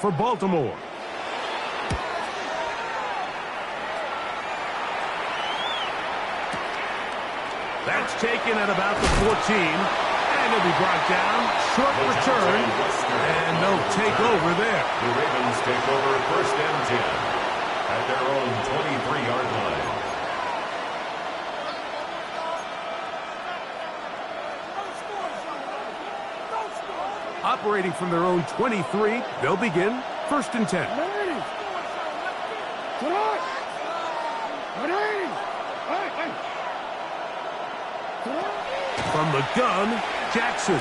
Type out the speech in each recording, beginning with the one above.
for Baltimore. That's taken at about the 14. And he'll be brought down. Short return. And they'll take over there. The Ravens take over 1st and 10 at their own 23-yard line. Operating from their own 23, they'll begin 1st and 10. From the gun, Jackson.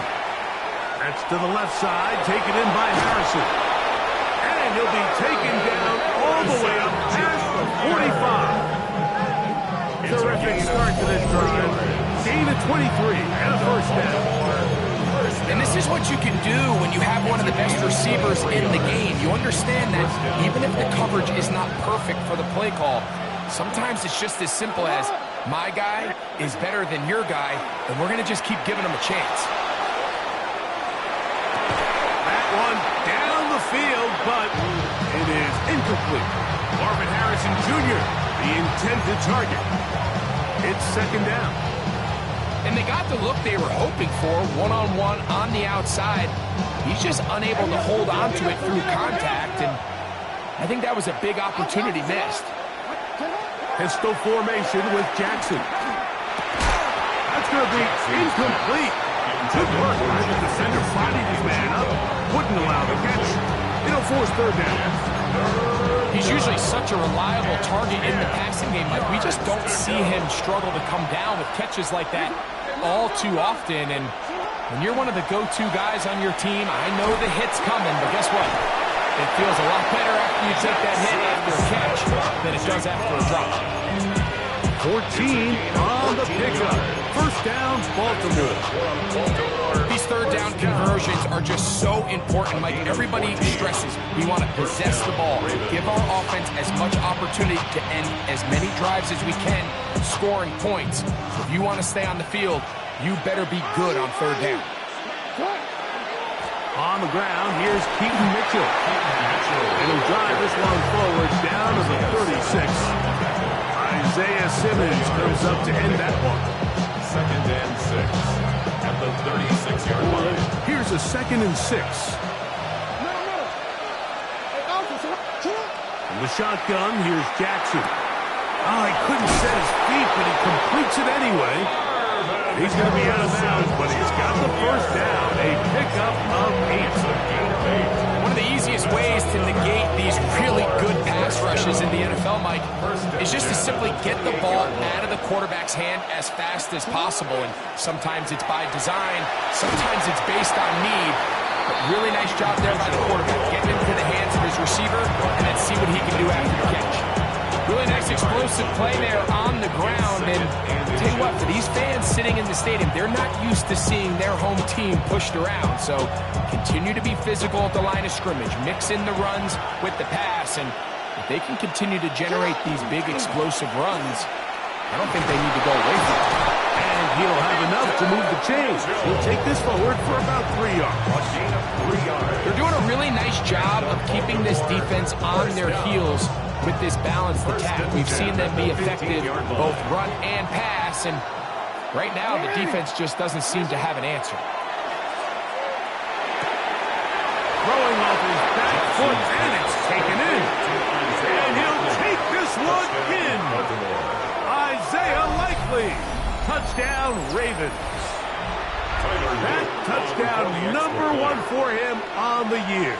That's to the left side, taken in by Harrison. And he'll be taken down all the way up past the 45. Terrific start to this drive. Gain of 23 and a 1st down. And this is what you can do when you have one of the best receivers in the game. You understand that even if the coverage is not perfect for the play call, sometimes it's just as simple as, my guy is better than your guy, and we're going to just keep giving him a chance. That one down the field, but it is incomplete. Marvin Harrison Jr., the intended target. It's 2nd down. And they got the look they were hoping for, one-on-one on the outside. He's just unable to hold on to it through contact, and I think that was a big opportunity missed. Pistol formation with Jackson. That's going to be incomplete. Good work by the defender finding his man up. Wouldn't allow the catch. It'll force 3rd down. He's usually such a reliable target in the passing game. Like, we just don't see him struggle to come down with catches like that all too often. And when you're one of the go-to guys on your team, I know the hit's coming, but guess what? It feels a lot better after you take that hit after a catch than it does after a drop. 14 on the pickup. 1st down, Baltimore. These 3rd down conversions are just so important. Like everybody stresses, we want to possess the ball, give our offense as much opportunity to end as many drives as we can, scoring points. So if you want to stay on the field, you better be good on 3rd down. On the ground, here's Keaton Mitchell. And he'll drive this one forward down to the 36. Isaiah Simmons comes up to end that one. 2nd and 6 at the 36-yard line. Here's a 2nd and 6. From the shotgun, here's Jackson. Oh, he couldn't set his feet, but he completes it anyway. He's going to be out of bounds, but he's got the 1st down. A pickup of 8. One of the easiest ways to negate these really good pass rushes in the NFL, Mike, is just to simply get the ball out of the quarterback's hand as fast as possible. And sometimes it's by design, sometimes it's based on need. But really nice job there by the quarterback, getting into the hands of his receiver and then see what he can do after the catch. Really nice explosive play there on the ground. And I'll tell you what, for these fans sitting in the stadium, they're not used to seeing their home team pushed around. So continue to be physical at the line of scrimmage. Mix in the runs with the pass. And if they can continue to generate these big explosive runs, I don't think they need to go away from it. And he'll have enough to move the chains. He'll take this forward for about 3 yards. They're doing a really nice job of keeping this defense on their heels with this balanced attack. We've seen them be effective both run and pass, and right now the defense just doesn't seem to have an answer. Throwing off his back foot, and it's taken in. And he'll take this one in. Isaiah Likely. Touchdown, Ravens. That touchdown number 1 for him on the year.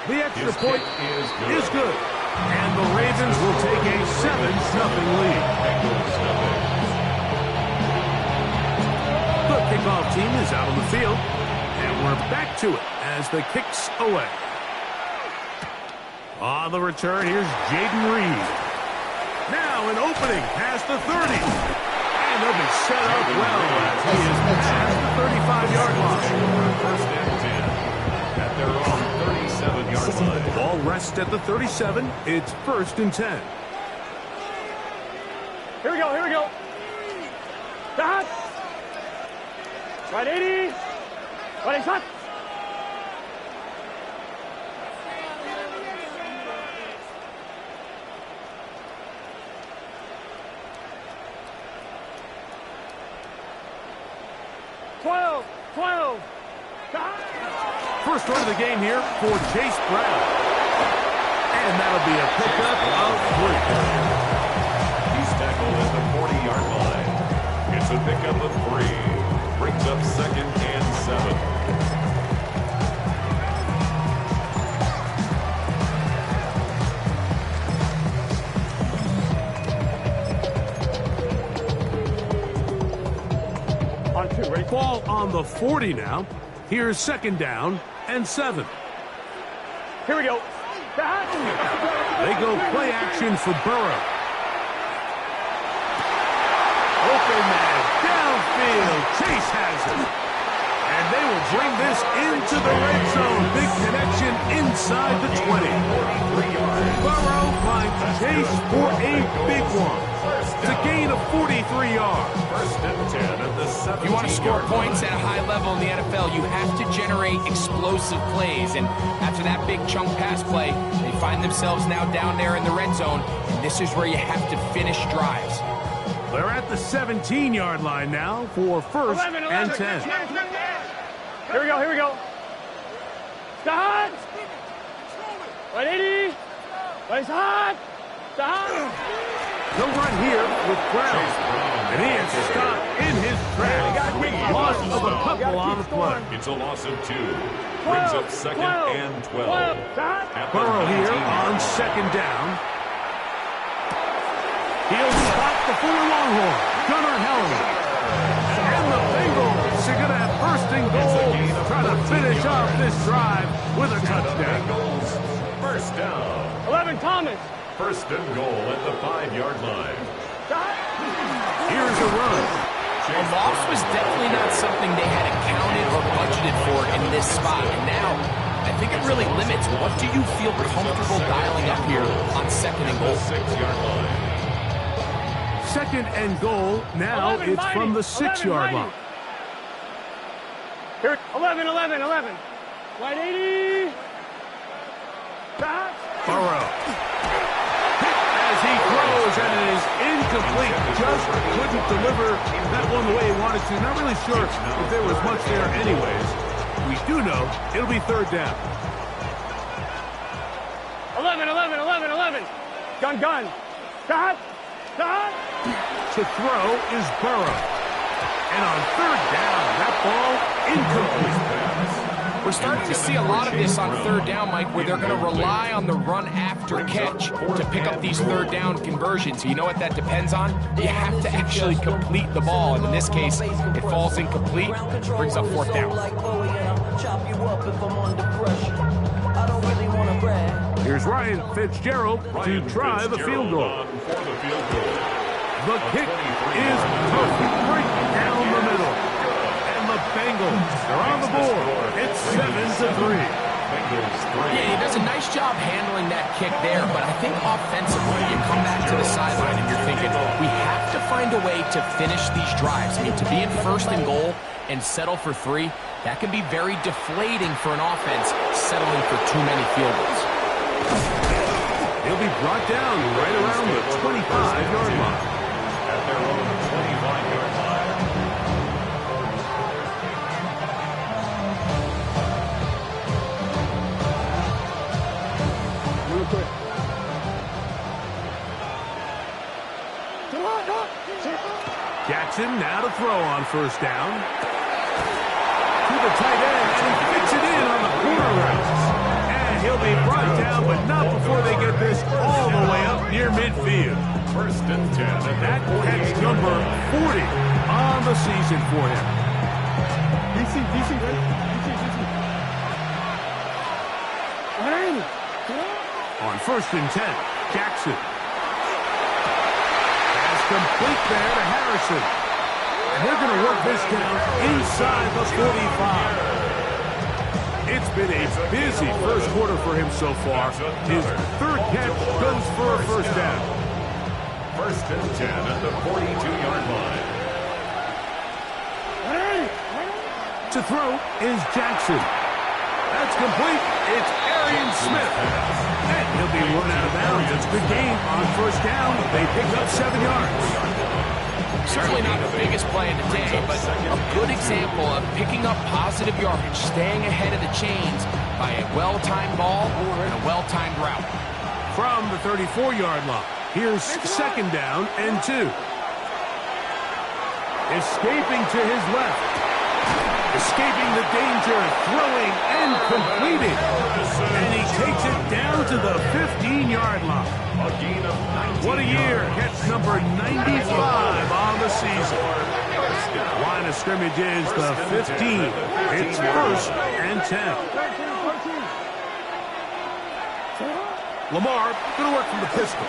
The extra point is good. And the Ravens will take a 7-0 lead. The kickoff team is out on the field. And we're back to it as the kick's away. On the return, here's Jaden Reed. Now an opening past the 30. And they'll be set up well as he is past the 35-yard line. First and 10 at their own 37-yard line. Ball rests at the 37. It's 1st and 10. Here we go, here we go. Start. Right 80. Ready, shot. First run of the game here for Chase Brown. And that'll be a pickup of 3. He's tackled at the 40-yard line. It's a pickup of 3. Brings up 2nd and 7. Ball on the 40 now. Here's 2nd down and 7. Here we go. They go play action for Burrow. Open man downfield. Chase has it. And they will bring this into the red zone. Big connection inside the 20. Burrow finds Chase for a big one. It's a gain of 43 yards. First and 10 at the 17. If you want to score points at a high level in the NFL, you have to generate explosive plays. And after that big chunk pass play, they find themselves now down there in the red zone. And this is where you have to finish drives. They're at the 17-yard line now for 1st and 10. Here we go, here we go. Start. Right 80. Right hot. Start. No run here with Brown. And he is stopped in his tracks. Loss of a couple on the play. It's a loss of 2. Brings up 2nd and 12. Burrow here on 2nd down. He'll spot the former Longhorn, Gunnar Helliman. And the Bengals are going to have 1st and goal. Trying to finish off this drive with a touchdown. First down. 11 Thomas. 1st and goal at the 5-yard line. Here's a run. A loss was definitely not something they had accounted or budgeted for in this spot. And now, I think it really limits what do you feel comfortable dialing up here on 2nd and goal. 6-yard line. 2nd and goal. Now it's from the 6-yard line. Here, 11. Right 80. Burrow. As he throws, and it is incomplete. Just couldn't deliver that one the way he wanted to. Not really sure if there was much there anyways. We do know it'll be 3rd down. 11. Gun. Start. To throw is Burrow. And on 3rd down, that ball incomplete. We're starting to see a lot of this on 3rd down, Mike, where they're going to rely on the run after catch to pick up these 3rd down conversions. You know what that depends on? You have to actually complete the ball. And in this case, it falls incomplete, brings up 4th down. Here's Ryan Fitzgerald to try the field goal. The kick is perfect right down the middle. And the Bengals are on the board. It's 7-3. Yeah, he does a nice job handling that kick there, but I think offensively, you come back to the sideline and you're thinking, we have to find a way to finish these drives. I mean, to be in 1st and goal and settle for 3, that can be very deflating for an offense settling for too many field goals. He'll be brought down right around the 25-yard line. At their own 25-yard line. Real quick. Jackson now to throw on 1st down. To the tight end, and he fits it in on the corner route. And he'll be brought down, but not before they get this all the way up near midfield. 1st and 10. That catch number 40 on the season for him. DC, right? On 1st and 10, Jackson. Pass complete there to Harrison. And they're going to work this down inside the 45. It's been a busy first quarter for him so far. His 3rd catch goes for a 1st down. 1st and 10 at the 42-yard line. To throw is Jackson. That's complete. It's Arian Smith. And he'll be run out of bounds. It's a good game on first down. They pick up 7 yards. Certainly not the biggest play of the day, but a good example of picking up positive yardage, staying ahead of the chains by a well-timed ball and a well-timed route. From the 34-yard line, here's second down and 2. Escaping to his left. Escaping the danger, throwing and completing. And he takes it down to the 15-yard line. What a year. Catch number 95 on the season. Line of scrimmage is the 15. It's first and 10. Lamar going to work from the pistol.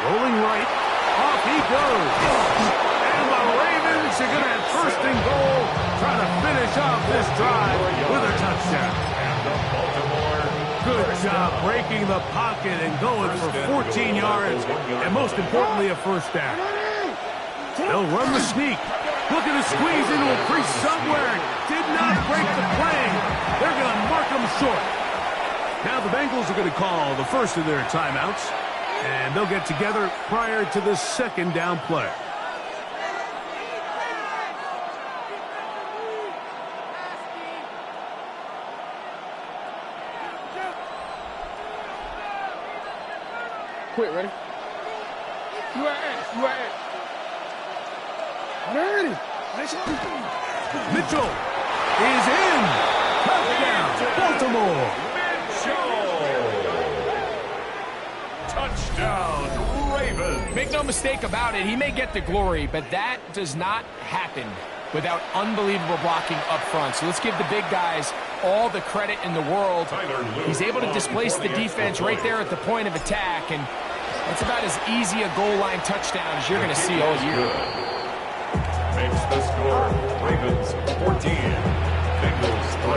Rolling right. Off he goes. And the Ravens are going to have first and goal, trying to finish off this drive with a touchdown. Good job breaking the pocket and going for 14 yards, and most importantly, a first down. They'll run the sneak. Looking to squeeze into a crease somewhere. Did not break the play. They're going to mark them short. Now the Bengals are going to call the first of their timeouts, and they'll get together prior to the second down play. Quit, ready? You are X. You are X. Ready? Mitchell is in. Touchdown, Baltimore. Touchdown, Ravens. Make no mistake about it, he may get the glory, but that does not happen without unbelievable blocking up front. So let's give the big guys all the credit in the world. He's able to displace the defense right there at the point of attack, and that's about as easy a goal line touchdown as you're going to see all year. Makes the score Ravens 14, Bengals 3.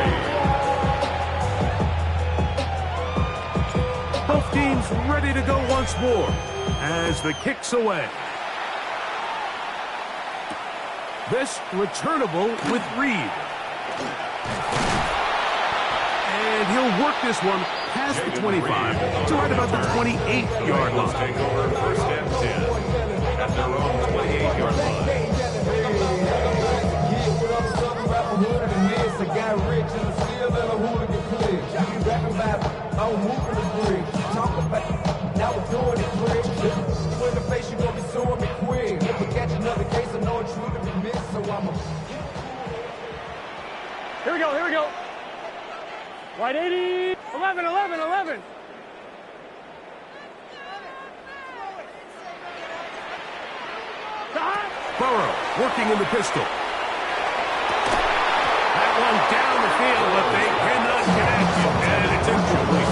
Both teams ready to go once more as the kick's away. This returnable with Reed. And he'll work this one past the 25 to right about the 28-yard line. Take over first and 10 at their own 28-yard line. Here we go, here we go. Wide 80. 11, 11, 11. Burrow working in the pistol. That one down the field, but they cannot connect it, and it's incomplete.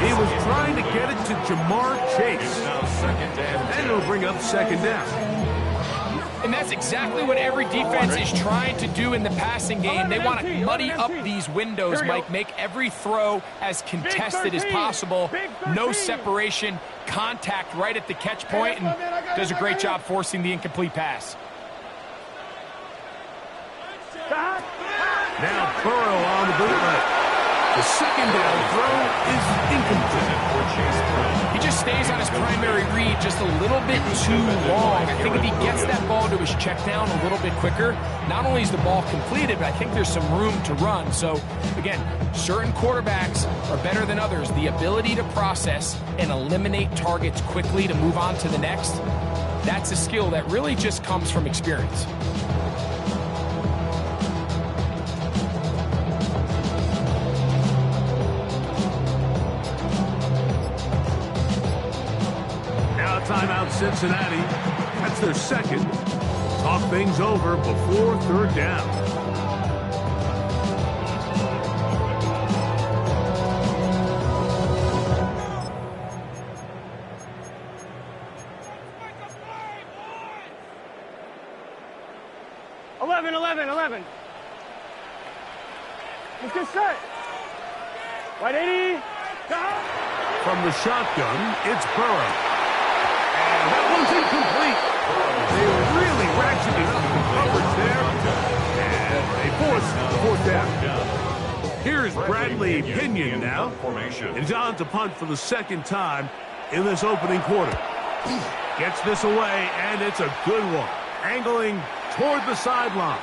He was trying to get it to Jamar Chase. And it'll bring up second down. And that's exactly what every defense is trying to do in the passing game. They want to muddy up these windows, Mike, make every throw as contested as possible. No separation, contact right at the catch point, and does a great job forcing the incomplete pass. Now Burrow on the bootleg. The second down throw is incomplete. He just stays on his primary read just a little bit too long. I think if he gets that ball to his check down a little bit quicker, not only is the ball completed, but I think there's some room to run. So, again, certain quarterbacks are better than others. The ability to process and eliminate targets quickly to move on to the next, that's a skill that really just comes from experience. Timeout Cincinnati. That's their second. Talk things over before third down. Let's get set. Wide 80. From the shotgun, it's Burrow. That one's incomplete. They really ratcheted up the coverage there. And they Here's Bradley Pinion now. Formation. He's on to punt for the second time in this opening quarter. Gets this away, and it's a good one. Angling toward the sideline.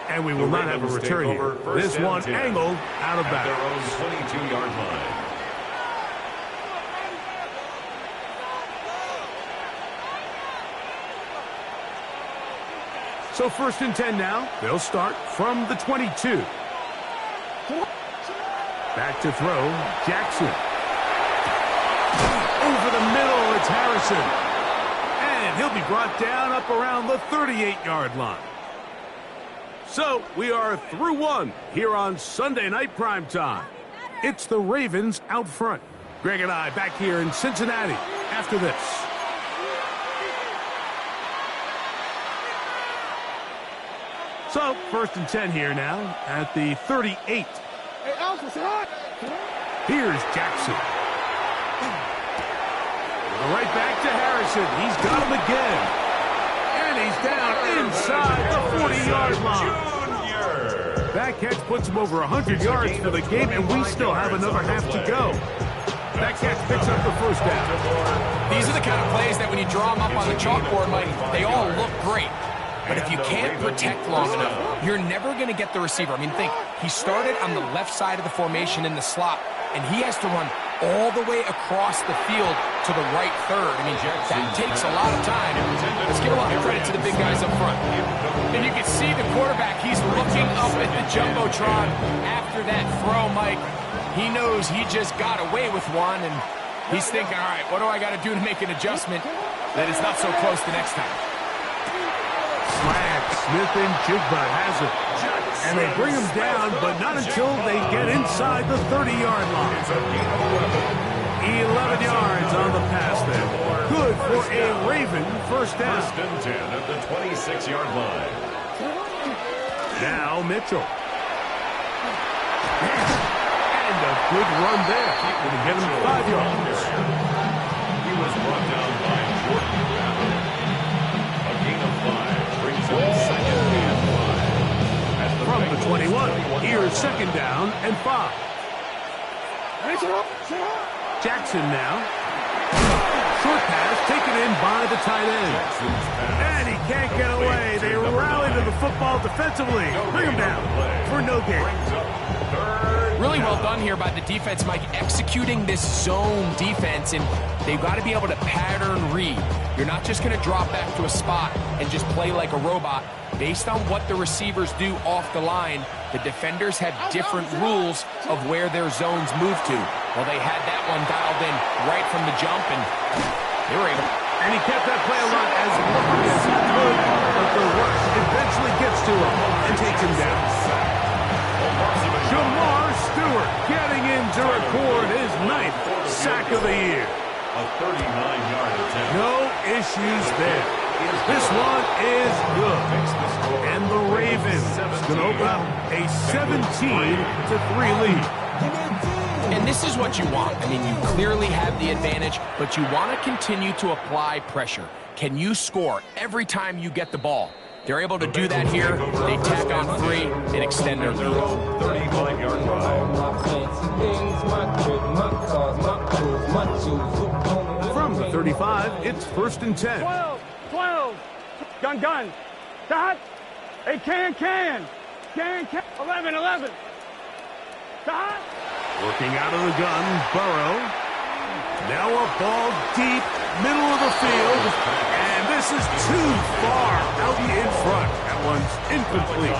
And we will not have a return here. This one angled out of At their bounds. own 22-yard line. So 1st and 10 now. They'll start from the 22. Back to throw, Jackson. Over the middle, it's Harrison. And he'll be brought down up around the 38-yard line. So we are through one here on Sunday Night Primetime. It's the Ravens out front. Greg and I back here in Cincinnati after this. So 1st and 10 here now at the 38. Here's Jackson. Right back to Harrison. He's got him again. And he's down inside the 40-yard line. That catch puts him over 100 yards for the game, and we still have another half to go. That catch picks up the first down. These are the kind of plays that when you draw them up on the chalkboard, Mike, they all look great. But if you can't protect long enough, you're never going to get the receiver. I mean, think, he started on the left side of the formation in the slot, and he has to run all the way across the field to the right third. I mean, that takes a lot of time. Let's give a lot of credit to the big guys up front. And you can see the quarterback, he's looking up at the Jumbotron after that throw, Mike. He knows he just got away with one, and he's thinking, all right, what do I got to do to make an adjustment that it's not so close the next time? Flag, Smith and Jigba has it. And they bring him down, but not until they get inside the 30-yard line. 11 yards on the pass there. Good for a Raven first down. 1st and 10 at the 26-yard line. Now Mitchell. And a good run there. Going to get him 5 yards. He was brought down by Jordan Rabbit. A gain of 5 brings up 2nd and 5. At the From the Bengals 21, here's 2nd down and 5. Jackson now. Short pass taken in by the tight end. And he can't get away. They rally to the football defensively. Bring him down for no gain. Really well done here by the defense, Mike, executing this zone defense, and they've got to be able to pattern read. You're not just going to drop back to a spot and just play like a robot. Based on what the receivers do off the line, the defenders have different rules of where their zones move to. Well, they had that one dialed in right from the jump, and they were able. And he kept that play alive as long as he could, but the rush eventually gets to him and takes him down. Jamar Stewart getting in to record his 9th sack of the year. A 39-yard attempt. No issues there. This one is good. And the Ravens going to open up a 17-3 lead. And this is what you want. I mean, you clearly have the advantage, but you want to continue to apply pressure. Can you score every time you get the ball? They're able to do that here. They tack on 3 and extend their lead. 35-yard drive. From the 35, it's 1st and 10. 12. Gun. Dot. Hey, can. 11. Dot. Working out of the gun, Burrow. Now a ball deep, middle of the field. And this is too far out in front. That one's incomplete.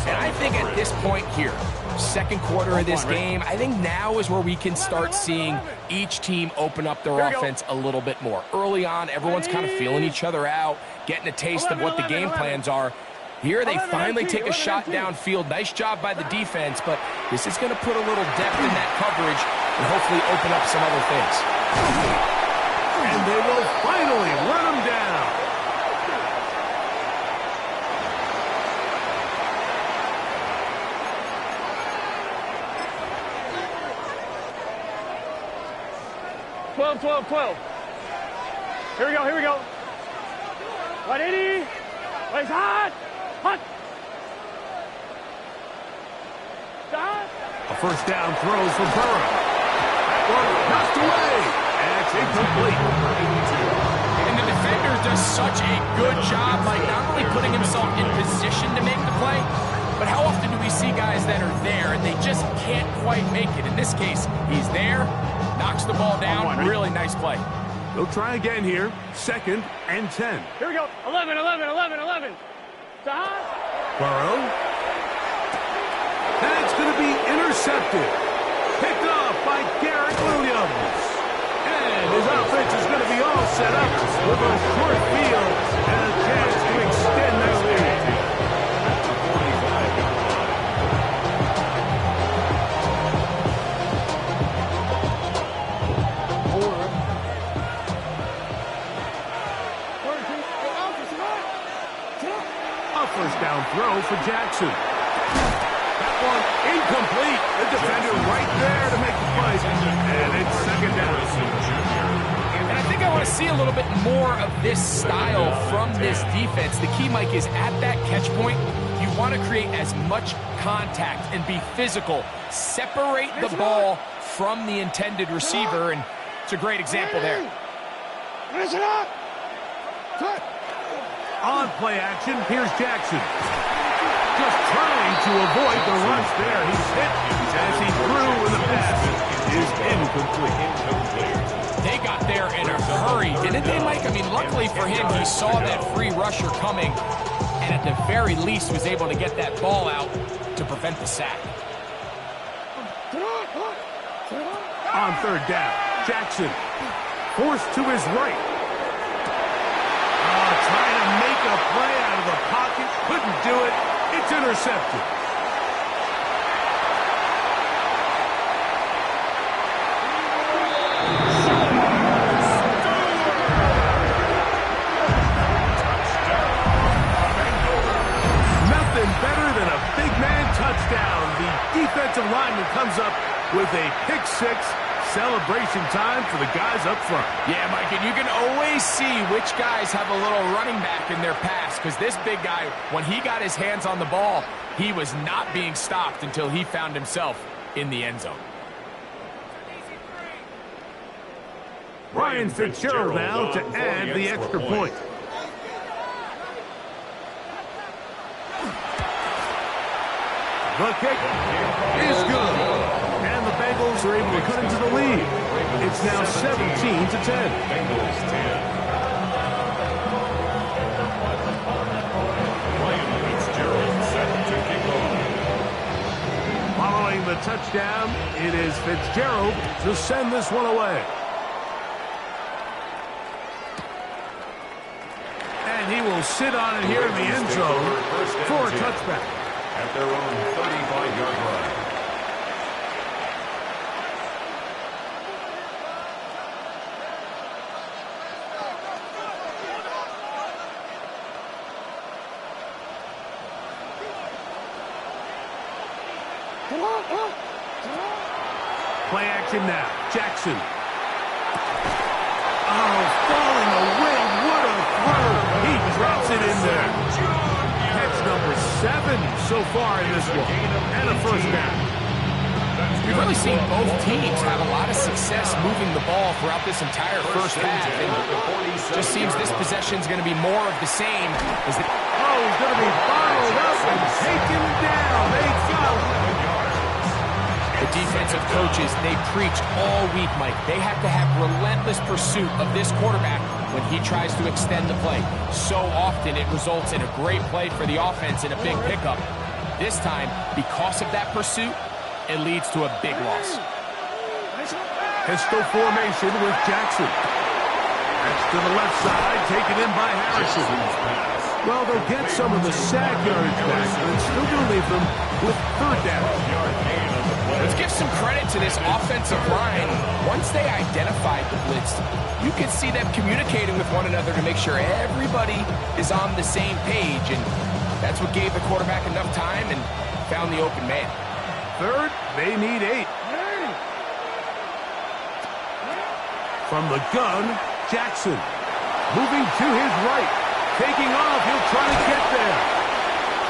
And I think at this point here, 2nd quarter of this game, I think now is where we can start seeing each team open up their offense a little bit more. Early on, everyone's kind of feeling each other out, getting a taste of what the game plans are. Here they finally take a shot downfield. Nice job by the defense, but this is going to put a little depth in that coverage and hopefully open up some other things. And they will finally run him down. Twelve. Here we go. 180. Place hot. Dot. first down throw for Burrow. That one knocked away. And it's incomplete. And the defender does such a good job, like not only putting himself in position to make the play, but how often do we see guys that are there and they just can't quite make it? In this case, he's there, knocks the ball down. Really nice play. They'll try again here. 2nd and 10. Here we go. 11, 11, 11, 11. Stop. Burrow. That's going to be intercepted. Picked off by Garrett Williams. And his offense is going to be all set up with a short field and a chance to extend their lead. A first down throw for Jackson. That one incomplete. The defender right there to make the play. And it's 2nd down. And I think I want to see a little bit more of this style from this defense. The key, Mike, is at that catch point, you want to create as much contact and be physical. Separate the ball from the intended receiver, and it's a great example there. On play action, here's Jackson. Just trying to avoid the rush there. He's hit as he threw, and the pass is incomplete. They got there in a hurry, didn't they, Mike? I mean, luckily for him, he saw that free rusher coming, and at the very least was able to get that ball out to prevent the sack. On 3rd down, Jackson forced to his right. Trying to make a play out of the pocket. Couldn't do it. It's intercepted. Nothing better than a big man touchdown. The defensive lineman comes up with a pick-6. Celebration time for the guys up front. Yeah, Mike, and you can always see which guys have a little running back in their pass, because this big guy, when he got his hands on the ball, he was not being stopped until he found himself in the end zone. Ryan Fitzgerald now to add the extra point. The kick is good. And the Bengals are able to cut into the lead. It's now 17-10. Bengals 10. Ryan Fitzgerald set to kick off. Following the touchdown, it is Fitzgerald to send this one away. And he will sit on it here in the end zone for a touchback. At their own 35-yard line. Play action now. Jackson. Oh, falling away. What a throw. He drops it in there. Catch number 7 so far in this one. And a first down. We've really seen both teams have a lot of success moving the ball throughout this entire first half. And it just seems this possession is going to be more of the same. As the he's going to be followed up and taken down. They got him. The defensive coaches, they preach all week, Mike. They have to have relentless pursuit of this quarterback when he tries to extend the play. So often it results in a great play for the offense and a big pickup. This time, because of that pursuit, it leads to a big loss. Pistol formation with Jackson. That's to the left side, taken in by Harrison. Well, they'll get some of the sack yardage back, but it's still going to leave them with 3rd down. Let's give some credit to this offensive line. Once they identified the blitz, you can see them communicating with one another to make sure everybody is on the same page, and that's what gave the quarterback enough time and found the open man. 3rd, they need 8. From the gun, Jackson moving to his right. Taking off, he'll try to get there.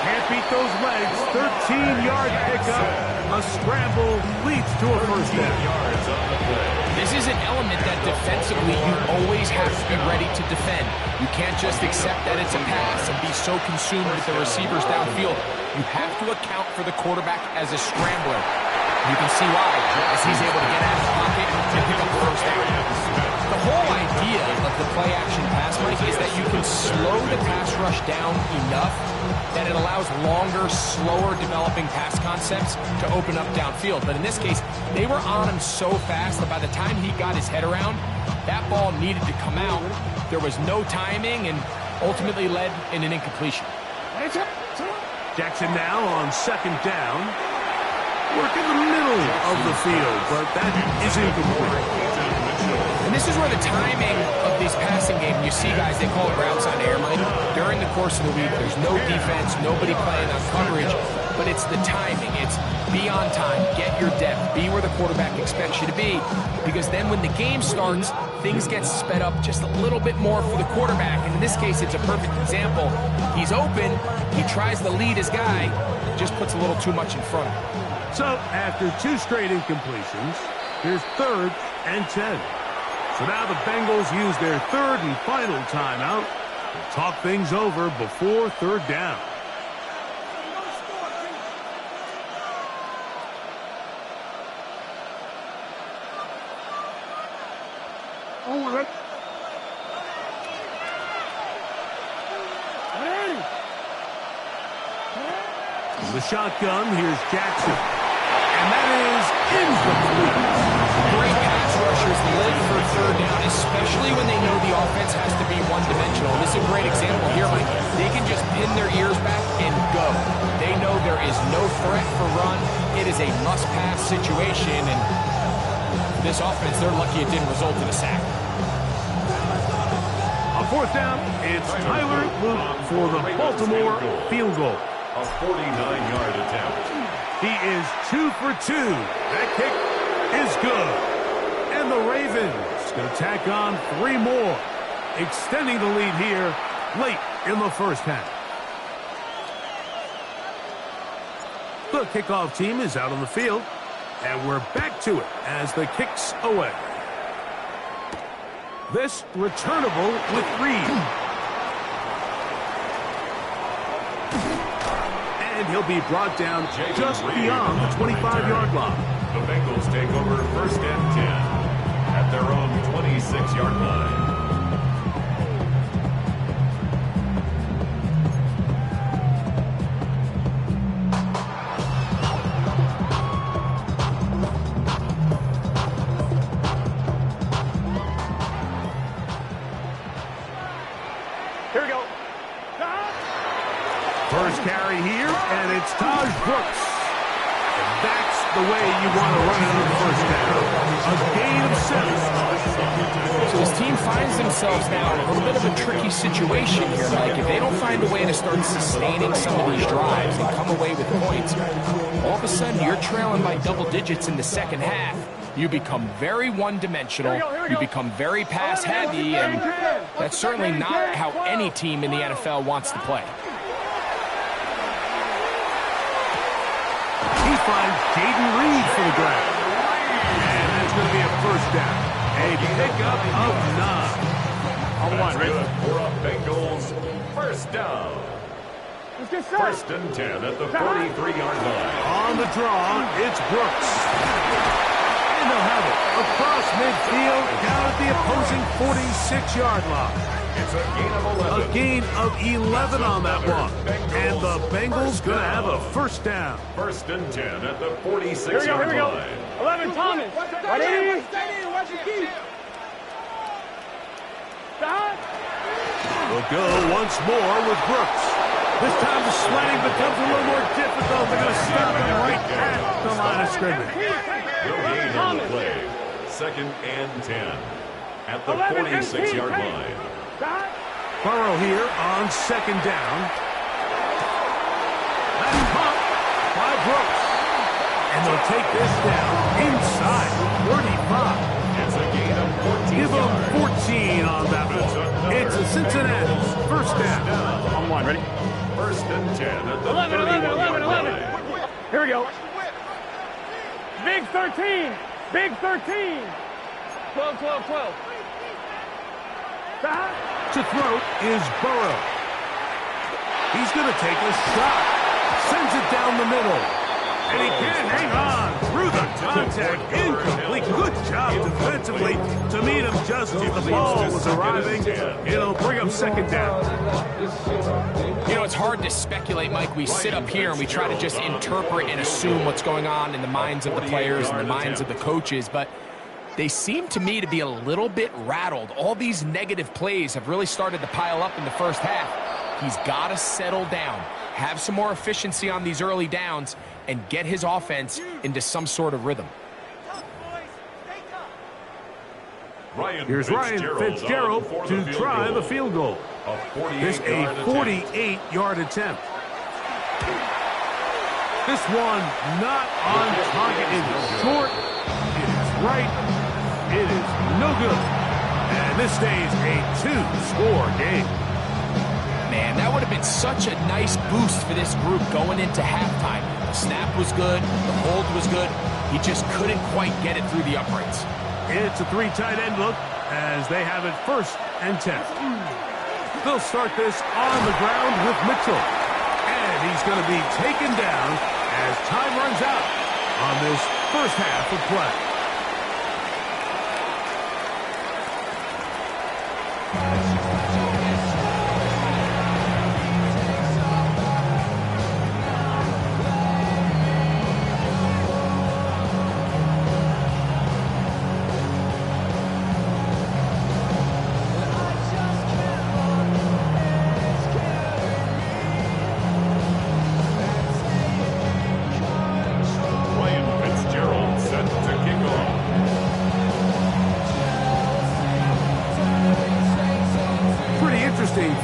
Can't beat those legs. 13-yard pickup. A scramble leads to a first down. This is an element that defensively you always have to be ready to defend. You can't just accept that it's a pass and be so consumed with the receivers downfield. You have to account for the quarterback as a scrambler. You can see why, as he's able to get out of the pocket and pick up the first down. The whole idea of the play-action pass, Mike, is that you can slow the pass rush down enough that it allows longer, slower developing pass concepts to open up downfield. But in this case, they were on him so fast that by the time he got his head around, that ball needed to come out. There was no timing and ultimately led in an incompletion. Jackson now on second down. Work in the middle of the field, but that is incomplete. And this is where the timing of these passing games, you see guys, they call it routes on air, Mike. During the course of the week, there's no defense, nobody playing on coverage, but it's the timing. It's be on time, get your depth, be where the quarterback expects you to be, because then when the game starts, things get sped up just a little bit more for the quarterback. And in this case, it's a perfect example. He's open, he tries to lead his guy, just puts a little too much in front of him. So, after 2 straight incompletions, here's 3rd and 10. So now the Bengals use their 3rd and final timeout to talk things over before 3rd down. The shotgun, here's Jackson. And that is incomplete. Great pass rushers live for 3rd down, especially when they know the offense has to be one-dimensional. This is a great example here, Mike. They can just pin their ears back and go. They know there is no threat for run. It is a must-pass situation, and this offense, they're lucky it didn't result in a sack. On 4th down, it's Tyler Luke for the Baltimore field goal. A 49-yard attempt. He is 2 for 2. That kick is good. And the Ravens going to tack on 3 more, extending the lead here late in the first half. The kickoff team is out on the field, and we're back to it as the kick's away. This returnable with Reed. And he'll be brought down just beyond the 25-yard line. The Bengals take over 1st and 10 at their own 26-yard line. Here we go. First carry here, and it's Taj Brooks. And that's the way you want to run it on the first down. A gain of 7. So his team finds themselves now in a little bit of a tricky situation here, Mike. If they don't find a way to start sustaining some of these drives and come away with points, all of a sudden you're trailing by double digits in the second half. You become very one-dimensional, you become very pass-heavy, and that's certainly not how any team in the NFL wants to play. He finds Jaden Reed for the grab. And that's going to be a first down. A pickup of 9. On 1, ready? For a Bengals first down. Let's get set. 1st and 10 at the 43-yard line. On the draw, it's Brooks. And they'll have it across midfield, down at the opposing 46-yard line. It's a gain of 11. A gain of 11 on that one. And the Bengals going to have a first down. 1st and 10 at the 46-yard Here we go, here we go. line. 11, Thomas. Ready? Watch your key. We'll go once more with Brooks. This time the sledding becomes a little more difficult. They're going to stop him right at the line of scrimmage. No gain on the play. 2nd and 10 at the 46-yard line. Burrow here on 2nd down. That's pumped by Brooks. And they'll take this down inside 35. It's a gain of 14 Give them yards. 14 on that one. It's a Cincinnati first down. On 1, ready? First and 10 at the 11, 11, 11, 11. 31-yard Here we go. Big 13. Big 13. 12, 12, 12. To throw is Burrow. He's going to take a shot. Sends it down the middle. And he can hang on through the contact. Incomplete. Good job defensively to meet him just as the ball was arriving. It'll bring up second down. You know, it's hard to speculate, Mike. We sit up here and we try to just interpret and assume what's going on in the minds of the players and the minds of the coaches, but they seem to me to be a little bit rattled. All these negative plays have really started to pile up in the first half. He's got to settle down, have some more efficiency on these early downs, and get his offense into some sort of rhythm. Here's Ryan Fitzgerald to try the field goal. This a 48-yard attempt. This one not on target. It is short. It is right. It is no good. And this stays a two-score game. Man, that would have been such a nice boost for this group going into halftime. The snap was good. The hold was good. He just couldn't quite get it through the uprights. It's a three tight end look as they have it first and 10. They'll start this on the ground with Mitchell. And he's going to be taken down as time runs out on this first half of play.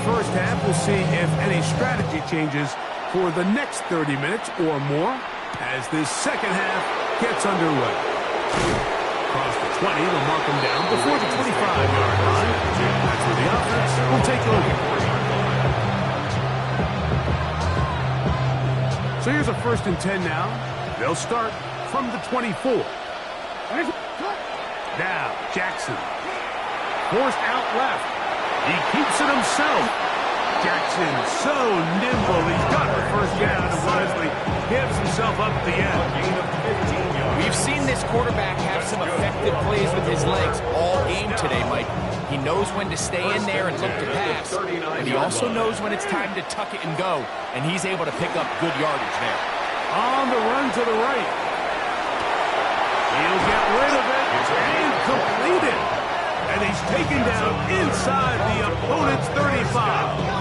First half, we'll see if any strategy changes for the next 30 minutes or more as this second half gets underway. Across the 20, they'll mark him down before the 25-yard line. That's where the offense will take over. So here's a first and 10 now. They'll start from the 24. Now, Jackson. Forced out left. He keeps it himself. Jackson so nimble. He's got the first down and wisely gives himself up the end. We've seen this quarterback have some effective plays with his legs all game today, Mike. He knows when to stay in there and look to pass, but he also knows when it's time to tuck it and go, and he's able to pick up good yardage there. On the run to the right. He'll get rid of it and complete it. And he's taken down inside the opponent's 35.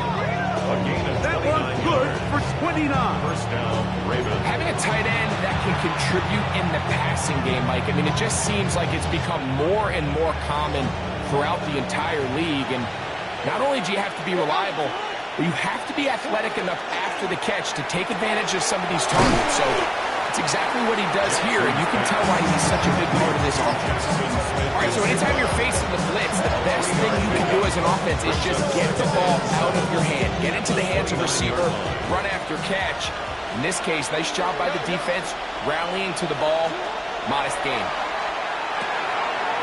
That one good for 29. First down, Ravens. Having a tight end that can contribute in the passing game, Mike, I mean, it just seems like it's become more and more common throughout the entire league. And not only do you have to be reliable, but you have to be athletic enough after the catch to take advantage of some of these targets. So it's exactly what he does here, and you can tell why he's such a big part of this offense. All right, so anytime you're facing the blitz, the best thing you can do as an offense is just get the ball out of your hand. Get into the hands of the receiver, run after catch. In this case, nice job by the defense, rallying to the ball. Modest gain.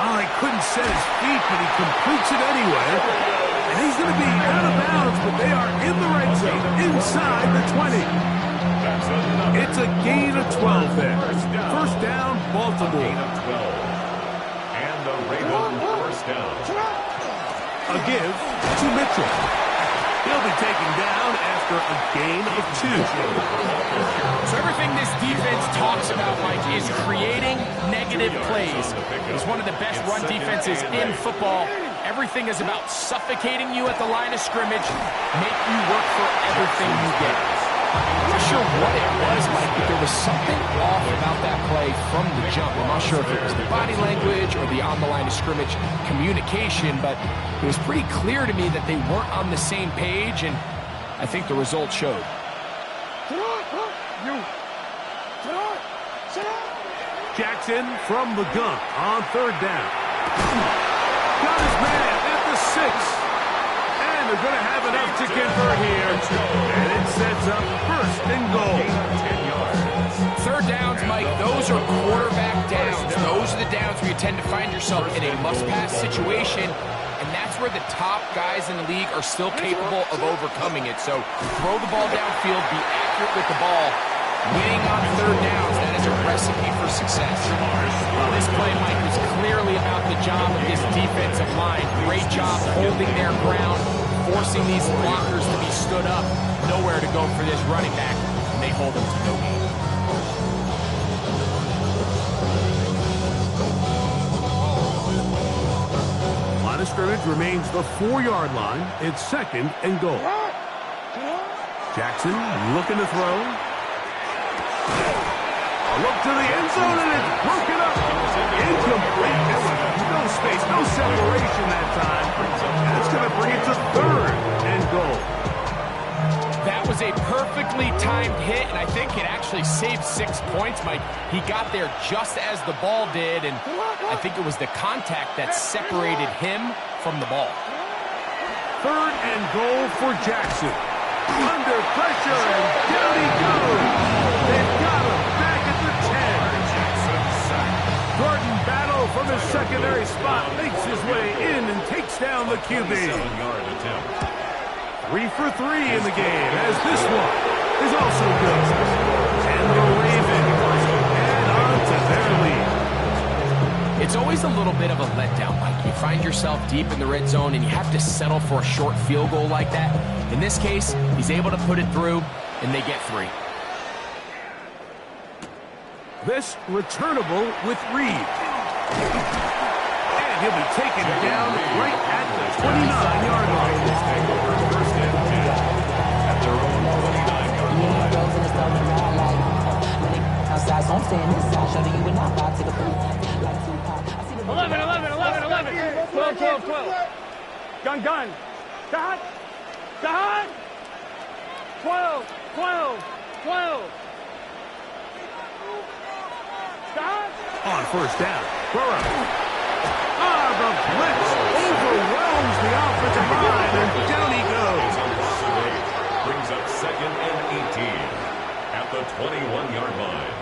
Oh, he couldn't set his feet, but he completes it anyway. And he's going to be out of bounds, but they are in the right zone, inside the 20. It's a gain of 12 there. First down, Baltimore. Gain of 12. And the Ravens first down. A give to Mitchell. He'll be taken down after a gain of 2. So everything this defense talks about, Mike, is creating negative plays. It's one of the best run defenses in football. Everything is about suffocating you at the line of scrimmage, make you work for everything you get. I'm not sure what it was, Mike, but there was something off about that play from the jump. I'm not sure if it was the body language or the on the line of scrimmage communication, but it was pretty clear to me that they weren't on the same page, and I think the result showed. Jackson from the gun on third down. Got his man at the 6. And they're going to have enough to convert here. And it's sets up first and goal. 10 yards. Third downs, Mike, those are quarterback downs. Those are the downs where you tend to find yourself in a must-pass situation, and that's where the top guys in the league are still capable of overcoming it. So throw the ball downfield, be accurate with the ball. Winning on third downs, that is a recipe for success. Well, this play, Mike, was clearly about the job of this defensive line. Great job holding their ground, forcing these blockers to be stood up. Nowhere to go for this running back, and they hold him to no gain. Line of scrimmage remains the 4-yard line. It's second and goal. Jackson looking to throw. A look to the end zone, and it's broken up. Incomplete. There was no space, no separation that time. That's going to bring it to third and goal. That was a perfectly timed hit, and I think it actually saved 6 points, Mike. He got there just as the ball did, and I think it was the contact that separated him from the ball. Third and goal for Jackson. Under pressure, and down he goes. They've got him back at the 10. Gordon battle from his secondary spot, makes his way in and takes down the QB. 7-yard attempt. 3 for 3 in the game, as this one is also good. And the Ravens add on to their lead. It's always a little bit of a letdown, Mike. You find yourself deep in the red zone, and you have to settle for a short field goal like that. In this case, he's able to put it through, and they get 3. This returnable with Reed. And he'll be taken down right at the 29-yard line. Take over first and 10 at their own 29-yard line. 12. Gun. Dot. 12. Dot. On first down, Burrow. The blitz overwhelms the offensive line, and down he goes. Brings up second and 18 at the 21-yard line.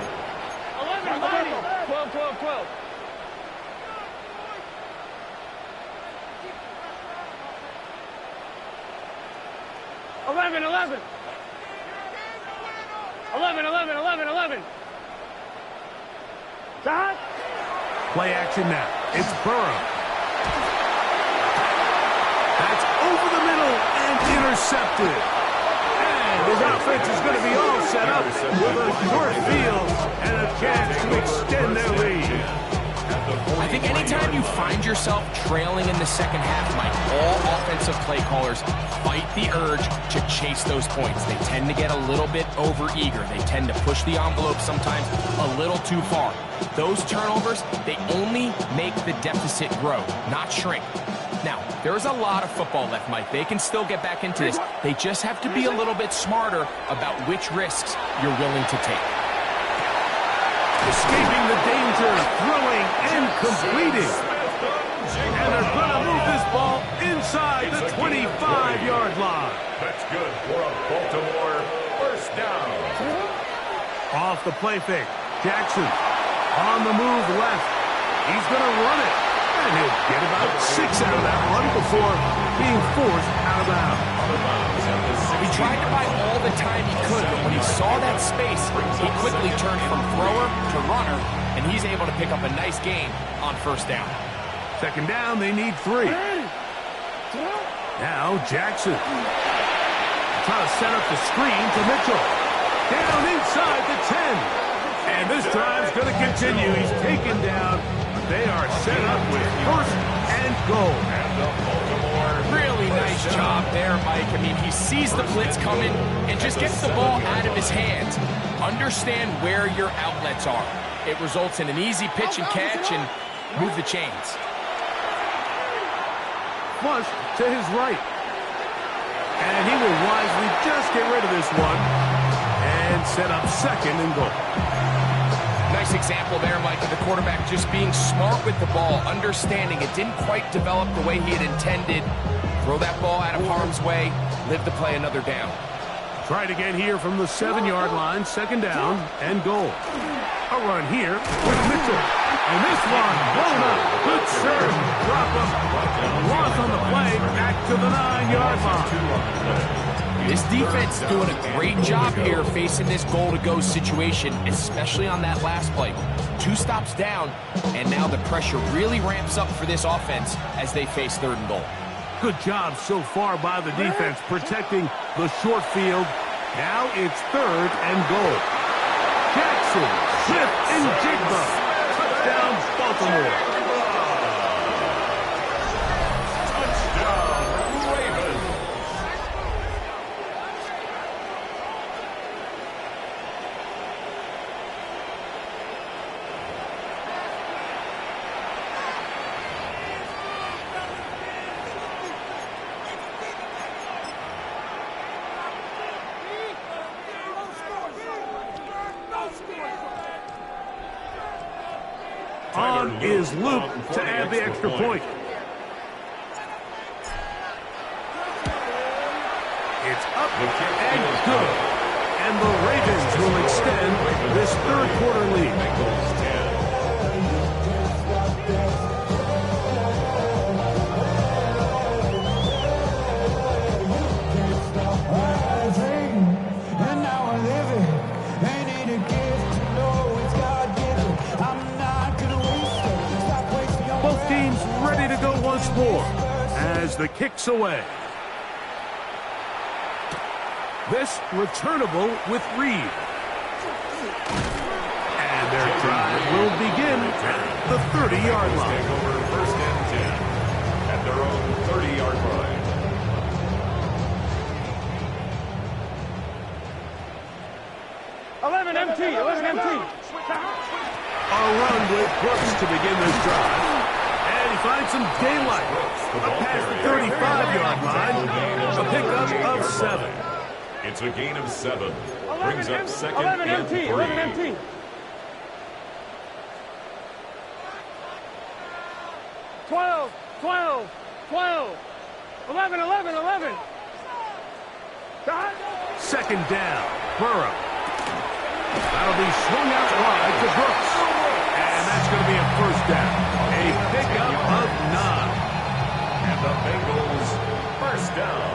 12. 11. 11. Dot. Play action now. It's Burrow. That's over the middle and intercepted. And his offense is going to be all set up with a short field and a chance to extend their lead. I think anytime you find yourself trailing in the second half, Mike, all offensive play callers fight the urge to chase those points. They tend to get a little bit over-eager. They tend to push the envelope sometimes a little too far. Those turnovers, they only make the deficit grow, not shrink. Now, there's a lot of football left, Mike. They can still get back into this. They just have to be a little bit smarter about which risks you're willing to take. Escaping the danger, throwing and completing. And they're going to move this ball inside the 25-yard line. That's good for a Baltimore first down. Off the play fake, Jackson on the move left. He's going to run it. And he'll get about 6 out of that run before being forced out of bounds. He tried to buy all the time he could, but when he saw that space, he quickly turned from thrower to runner, and he's able to pick up a nice gain on first down. Second down, they need 3. Now Jackson. Trying to set up the screen to Mitchell. Down inside the 10. And this drive's going to continue. He's taken down. They are set up with first and goal. And the Baltimore Really nice job there, Mike. I mean, he sees the blitz coming and just gets the ball out of his hands. Understand where your outlets are. It results in an easy pitch and catch and move the chains. Flush to his right. And he will wisely just get rid of this one and set up second and goal. Nice example there, Mike, of the quarterback just being smart with the ball, understanding it didn't quite develop the way he had intended. Throw that ball out of harm's way, live to play another down. Try it again here from the 7-yard line, second down and goal. A run here with Mitchell. And this one blown up. Good serve. Drop him. Loss on the play. Back to the 9-yard line. This defense doing a great job here facing this goal-to-go situation, especially on that last play. 2 stops down, and now the pressure really ramps up for this offense as they face 3rd and goal. Good job so far by the defense protecting the short field. Now it's 3rd and goal. Jackson, Smith, and Jigba. Touchdown, Baltimore. Touchdown, Ravens. On is Luke to add the extra point. It's up and good. And the Ravens will extend this 3rd quarter lead. Both teams ready to go once more as the kick's away. This returnable with Reed. And their drive will begin at the 30-yard line. Take over 1st and 10 at their own 30-yard line. A run with Brooks to begin this drive. And he finds some daylight. A pass the 35-yard line. A pickup of 7. It's a gain of 7. Brings up 2nd and 3. 11 empty. 12. 11. Second down. Burrow. That'll be swung out wide to Brooks. And that's going to be a 1st down. A pickup of 9. And the Bengals 1st down.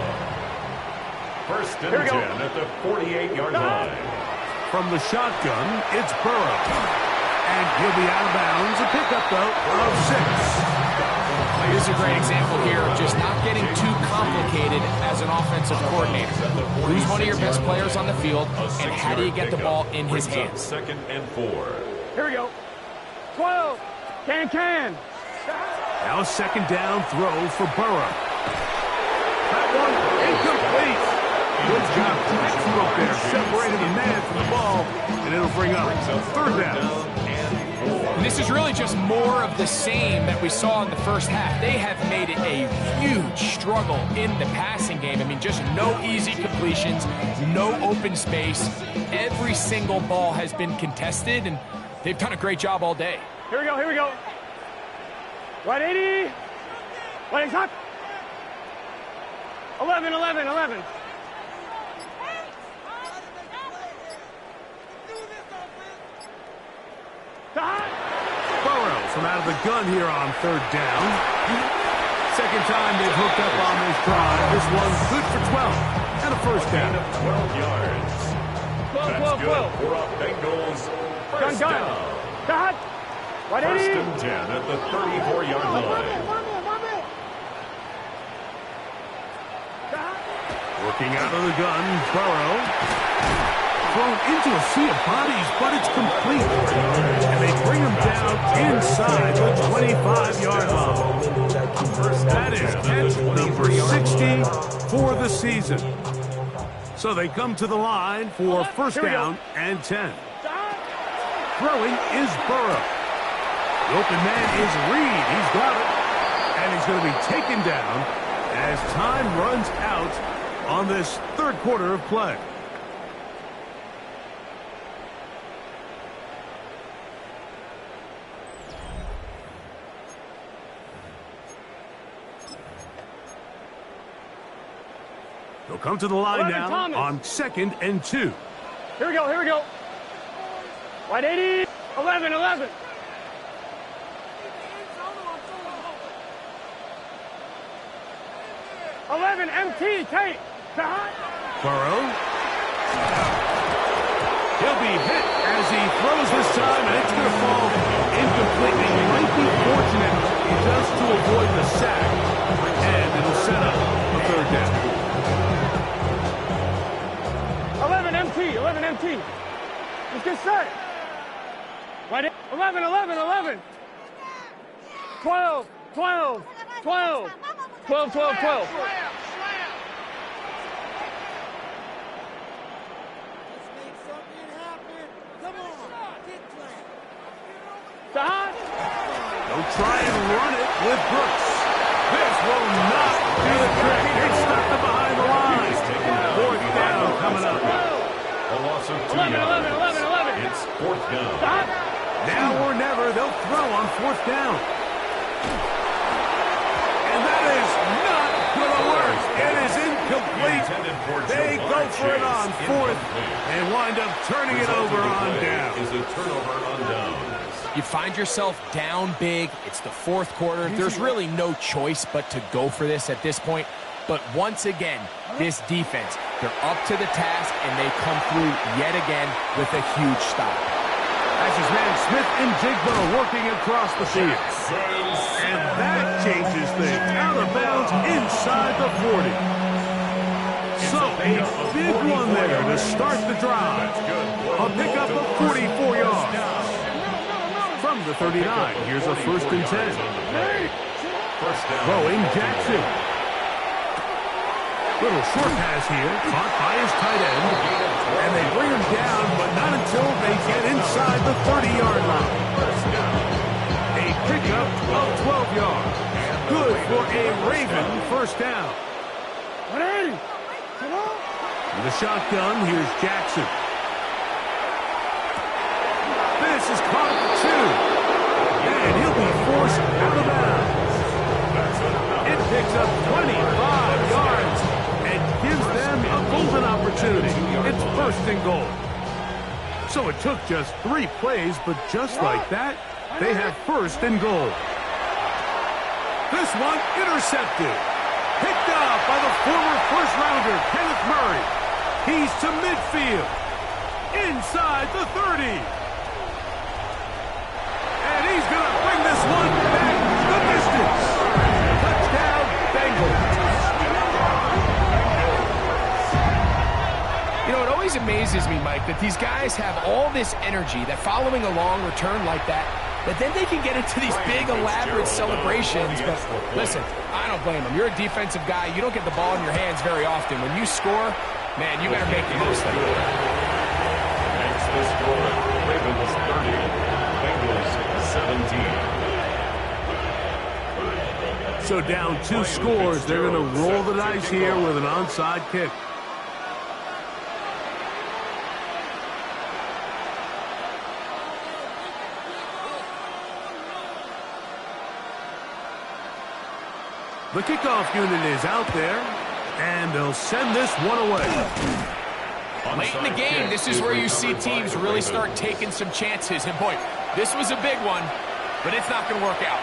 1st and 10 at the 48-yard line. From the shotgun, it's Burrow. And he'll be out of bounds. A pickup, though, of 6. Here's a great example here of just not getting too complicated as an offensive coordinator. Who's one of your best players on the field, and how do you get the ball in his hands? 2nd and 4. Here we go. 12. Can. Now a 2nd down throw for Burrow. That one incomplete. Good job. Textbook there. Separated the man from the ball, and it'll bring up 3rd down. And this is really just more of the same that we saw in the first half. They have made it a huge struggle in the passing game. I mean, just no easy completions, no open space. Every single ball has been contested, and they've done a great job all day. Here we go. Right 80. Right hot. 11. Burrow from out of the gun here on 3rd down. Second time they've hooked up on this drive. This one's good for 12 and a 1st down. 12 yards. That's good for a Bengals 1st down. Cut. Right 80. 1st and 10 at the 34-yard line. Working out of the gun, Burrow. Thrown into a sea of bodies, but it's complete. And they bring him down inside the 25-yard line. That is catch number 60 for the season. So they come to the line for 1st down and 10. Throwing is Burrow. The open man is Reed. He's got it. And he's going to be taken down as time runs out on this 3rd quarter of play. He'll come to the line 11, now Thomas. on 2nd and 2. Here we go, here we go. Wide 80, 11, 11. MT, Tate. Burrow. He'll be hit as he throws this time, and it's going to fall incompletely. He might be fortunate just to avoid the sack, and it'll set up a 3rd down. 11 MT. Let's get set. Right in. 11. 12. They'll try and run it with Brooks. This will not do the trick. It's stuck behind the line. 4th down coming up. A loss of 2 yards. 11. It's 4th down. Now or never, they'll throw on 4th down. And that is not going to work. It is incomplete. They go for it on 4th and wind up turning it over on down. Is a turnover on down. You find yourself down big. It's the 4th quarter. There's really no choice but to go for this at this point. But once again, this defense, they're up to the task, and they come through yet again with a huge stop. As his man Smith and Jigbo working across the field. And that changes things. Out of bounds inside the 40. So a big one there to start the drive. A pickup of 44 yards. From the 39, here's a 1st and 10. Throwing Jackson. Little short pass here, caught by his tight end. And they bring him down, but not until they get inside the 30-yard line. A pickup of 12 yards. Good for a Raven 1st down. With a shotgun, here's Jackson. This is caught for 2. And he'll be forced out of bounds. It picks up 25 yards and gives them a golden opportunity. It's 1st and goal. So it took just 3 plays, but just like that, they have 1st and goal. This one intercepted. Picked up by the former 1st-rounder, Kenneth Murray. He's to midfield. Inside the 30. And he's going to bring this one back the distance. Touchdown, Bengals. You know, it always amazes me, Mike, that these guys have all this energy, that following a long return like that then they can get into these big, elaborate celebrations. But listen, I don't blame them. You're a defensive guy. You don't get the ball in your hands very often. When you score, man, you better make the most of it. Makes the score. Ravens 30, Bengals 17. So down 2 scores, they're going to roll the dice here with an onside kick. The kickoff unit is out there, and they'll send this one away. Late in the game, this is where you see teams really start taking some chances. And boy, this was a big one, but it's not going to work out.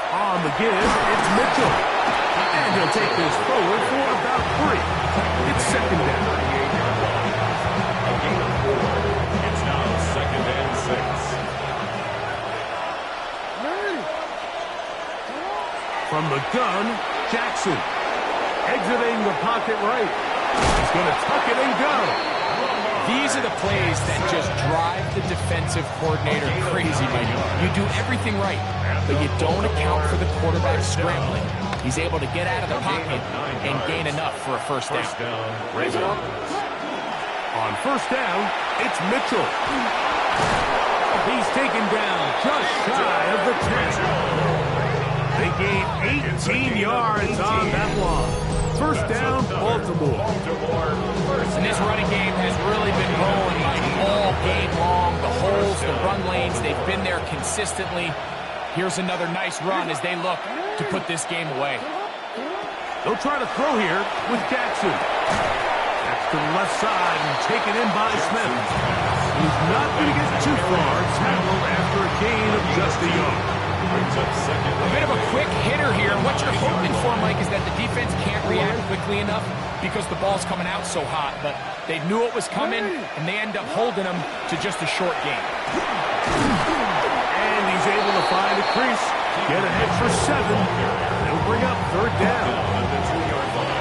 On the give, it's Mitchell. And he'll take this forward for about 3. It's 2nd down. A gain of 4. It's now 2nd and 6. From the gun, Jackson. Exiting the pocket right. He's going to tuck it and go. These are the plays that just drive the defensive coordinator crazy, Mike. You do everything right, but you don't account for the quarterback scrambling. He's able to get out of the pocket and gain enough for a 1st down. On 1st down, it's Mitchell. He's taken down just shy of the 10. They gain 18 yards on that block. First down, Baltimore. And this running game has really been rolling all game long. The holes, the run lanes, they've been there consistently. Here's another nice run as they look to put this game away. They'll try to throw here with Jackson. That's to the left side and taken in by Smith. He's not going to get too far. Tackled after a gain of just a yard. A bit of a quick hitter here. What you're hoping for, Mike, is that the defense can't react quickly enough because the ball's coming out so hot. But they knew it was coming, and they end up holding them to just a short gain. And he's able to find a crease. Get ahead for 7. They'll bring up third down.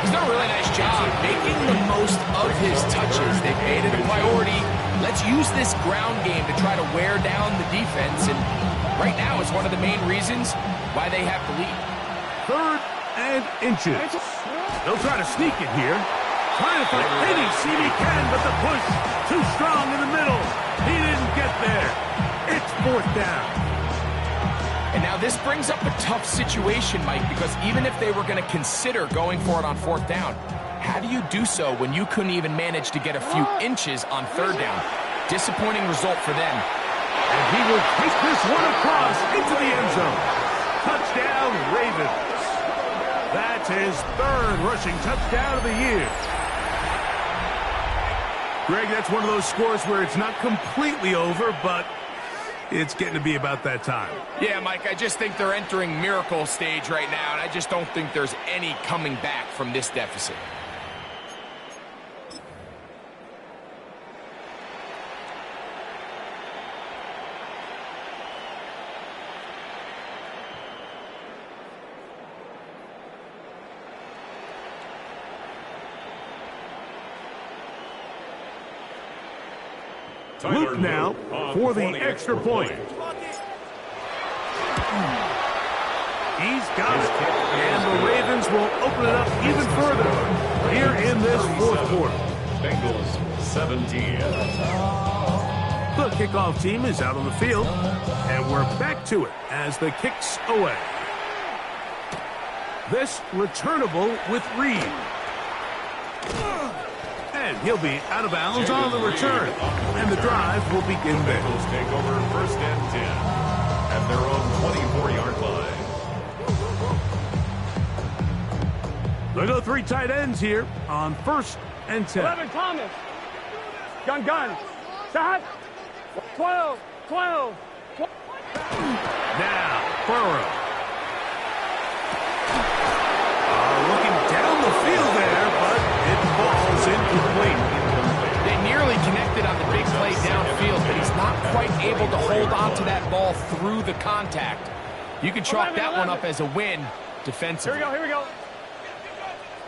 He's done a really nice job making the most of his touches. They've made it a priority. Let's use this ground game to try to wear down the defense. And right now, it's one of the main reasons why they have the lead. 3rd and inches. They'll try to sneak it here. Trying to find any seam he can, but the push too strong in the middle. He didn't get there. It's 4th down. And now this brings up a tough situation, Mike, because even if they were going to consider going for it on 4th down, how do you do so when you couldn't even manage to get a few inches on 3rd down? Disappointing result for them. And he will take this one across into the end zone. Touchdown, Ravens. That's his 3rd rushing touchdown of the year. Greg, that's one of those scores where it's not completely over, but it's getting to be about that time. Yeah, Mike, I just think they're entering miracle stage right now, and I just don't think there's any coming back from this deficit. Luke now for the extra point. He's got it. And the Ravens will open it up even further here in this 4th quarter. Bengals 17. The kickoff team is out on the field, and we're back to it as the kick's away. This returnable with Reed. And he'll be out of bounds on the return. And the drive will begin there. Bengals take over 1st and 10 at their own 24-yard line. They'll go 3 tight ends here on 1st and 10. 11, Thomas. Gun. Shot. 12. Now, Burrow. Looking down the field there, but it falls incomplete. They nearly connected on the big play downfield, but he's not quite able to hold on to that ball through the contact. You can chalk that one up as a win defensively. Here we go.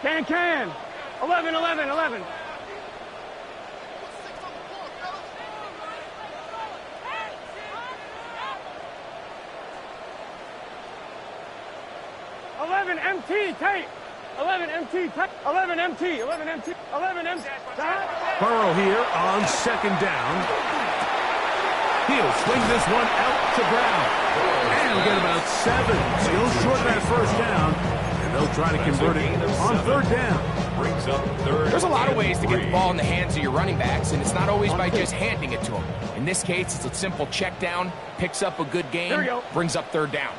Can. 11. 11 MT tape. 11 MT tape. 11 MT. Burrow here on 2nd down. He'll swing this one out to Brown. And we'll get about 7. Still short of that 1st down. And they'll try to convert it on 3rd down. Brings up 3rd. There's a lot of ways to get the ball in the hands of your running backs, and it's not always by just handing it to them. In this case, it's a simple check down, picks up a good gain, brings up 3rd down.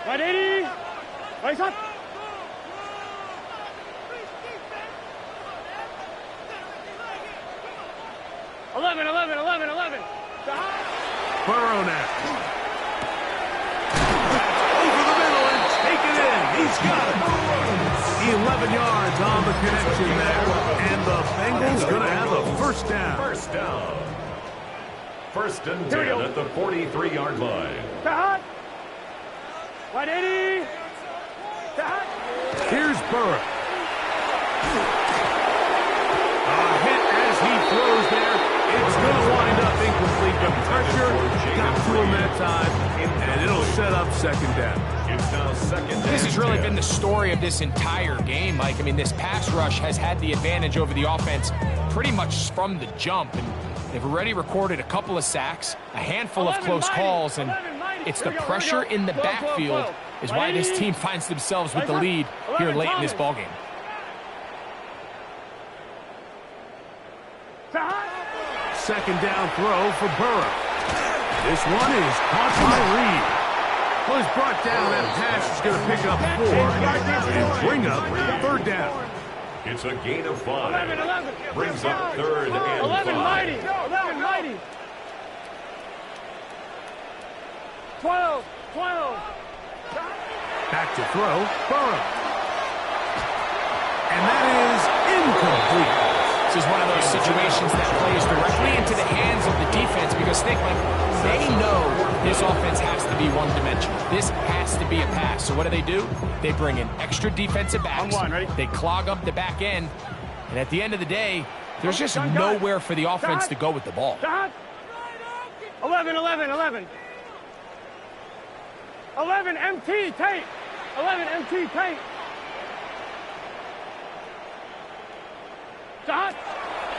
Right, 80. Right, up. Eleven. Burrow now. Over the middle and taken in. He's got it. 11 yards on the connection there. And the Bengals going to have a 1st down. 1st down. 1st and 10 at the 43-yard line. Shot. Right, 80. Shot. Here's Burrow. A hit as he throws there. It's going to wind up incomplete. The pressure got to him that time, and it'll set up 2nd down. It's now 2nd and 10. This has really been the story of this entire game, Mike. I mean, this pass rush has had the advantage over the offense pretty much from the jump, and they've already recorded a couple of sacks, a handful of close calls, and it's the pressure in the backfield is why this team finds themselves with the lead here late in this ballgame. second down throw for Burrow. This one is caught by Reed. Well, he's brought down. That pass is going to pick up 4 and bring up third down. It's a gain of 5. 11. Brings up third and 11 5. mighty. 11 mighty. 12. Back to throw, Burrow. And that is incomplete. This is one of those situations that plays directly into the hands of the defense because think like they know this offense has to be one-dimensional. This has to be a pass. So what do? They bring in extra defensive backs. They clog up the back end. And at the end of the day, there's just nowhere for the offense to go with the ball. 11. 11 MT tape. 11 MT tape.